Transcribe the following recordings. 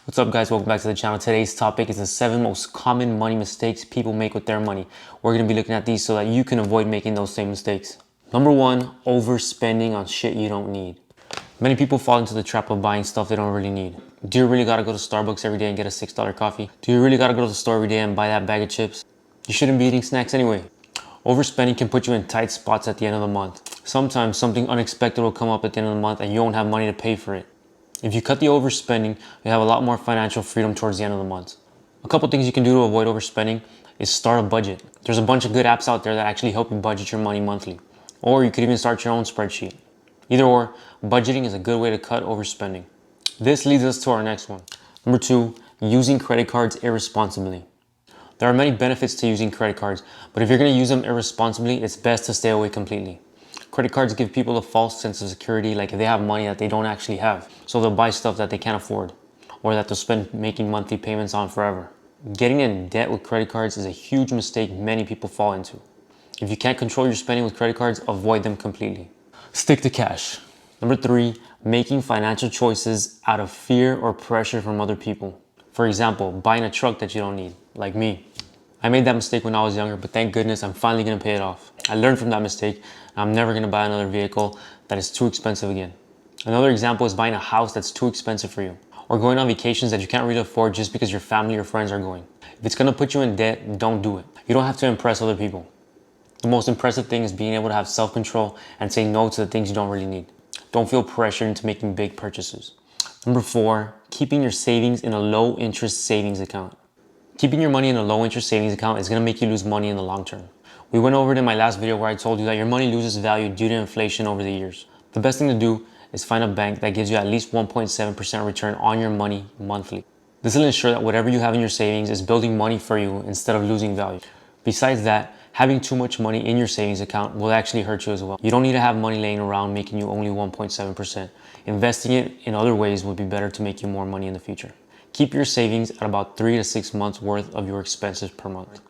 What's up guys, welcome back to the channel. Today's topic is the 7 most common money mistakes people make with their money. We're going to be looking at these so that you can avoid making those same mistakes. Number 1, overspending on shit you don't need. Many people fall into the trap of buying stuff they don't really need. Do you really gotta go to Starbucks every day and get a $6 coffee? Do you really gotta go to the store every day and buy that bag of chips? You shouldn't be eating snacks anyway. Overspending can put you in tight spots at the end of the month. Sometimes something unexpected will come up at the end of the month and you won't have money to pay for it. If you cut the overspending, you have a lot more financial freedom towards the end of the month. A couple things you can do to avoid overspending is start a budget. There's a bunch of good apps out there that actually help you budget your money monthly. Or you could even start your own spreadsheet. Either or, budgeting is a good way to cut overspending. This leads us to our next one. Number 2, using credit cards irresponsibly. There are many benefits to using credit cards, but if you're going to use them irresponsibly, it's best to stay away completely. Credit cards give people a false sense of security, like if they have money that they don't actually have. So they'll buy stuff that they can't afford or that they'll spend making monthly payments on forever. Getting in debt with credit cards is a huge mistake many people fall into. If you can't control your spending with credit cards, avoid them completely. Stick to cash. Number 3, making financial choices out of fear or pressure from other people. For example, buying a truck that you don't need, like me. I made that mistake when I was younger, but thank goodness I'm finally gonna pay it off. I learned from that mistake. I'm never gonna buy another vehicle that is too expensive again. Another example is buying a house that's too expensive for you, or going on vacations that you can't really afford just because your family or friends are going. If it's gonna put you in debt, don't do it. You don't have to impress other people. The most impressive thing is being able to have self-control and say no to the things you don't really need. Don't feel pressured into making big purchases. Number 4, keeping your savings in a low interest savings account. Keeping your money in a low interest savings account is going to make you lose money in the long term. We went over it in my last video where I told you that your money loses value due to inflation over the years. The best thing to do is find a bank that gives you at least 1.7% return on your money monthly. This will ensure that whatever you have in your savings is building money for you instead of losing value. Besides that, having too much money in your savings account will actually hurt you as well. You don't need to have money laying around making you only 1.7%. Investing it in other ways would be better to make you more money in the future. Keep your savings at about 3 to 6 months worth of your expenses per month.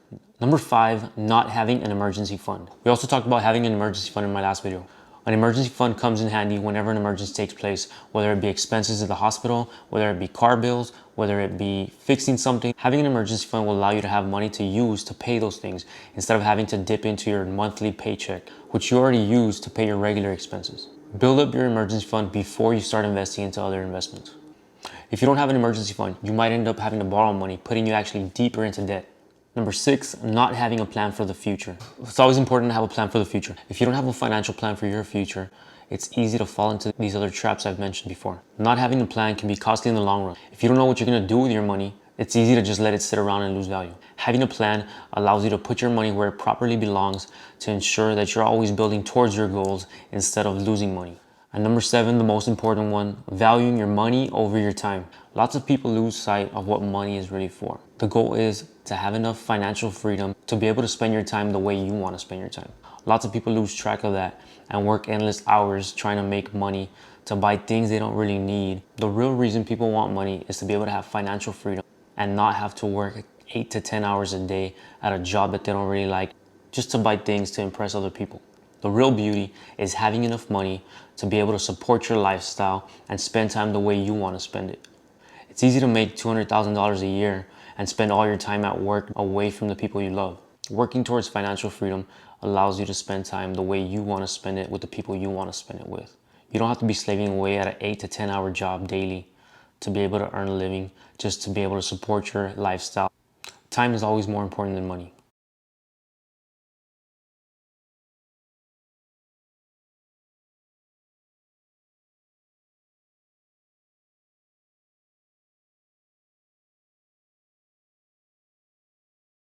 Number 5, not having an emergency fund. We also talked about having an emergency fund in my last video. An emergency fund comes in handy whenever an emergency takes place, whether it be expenses at the hospital, whether it be car bills, whether it be fixing something. Having an emergency fund will allow you to have money to use to pay those things instead of having to dip into your monthly paycheck, which you already use to pay your regular expenses. Build up your emergency fund before you start investing into other investments. If you don't have an emergency fund, you might end up having to borrow money, putting you actually deeper into debt. Number 6, not having a plan for the future. It's always important to have a plan for the future. If you don't have a financial plan for your future, it's easy to fall into these other traps I've mentioned before. Not having a plan can be costly in the long run. If you don't know what you're gonna do with your money, it's easy to just let it sit around and lose value. Having a plan allows you to put your money where it properly belongs to ensure that you're always building towards your goals instead of losing money. And number 7, the most important one, valuing your money over your time. Lots of people lose sight of what money is really for. The goal is to have enough financial freedom to be able to spend your time the way you want to spend your time. Lots of people lose track of that and work endless hours trying to make money to buy things they don't really need. The real reason people want money is to be able to have financial freedom and not have to work 8 to 10 hours a day at a job that they don't really like just to buy things to impress other people. The real beauty is having enough money to be able to support your lifestyle and spend time the way you want to spend it. It's easy to make $200,000 a year and spend all your time at work away from the people you love. Working towards financial freedom allows you to spend time the way you want to spend it with the people you want to spend it with. You don't have to be slaving away at an 8 to 10 hour job daily to be able to earn a living, just to be able to support your lifestyle. Time is always more important than money.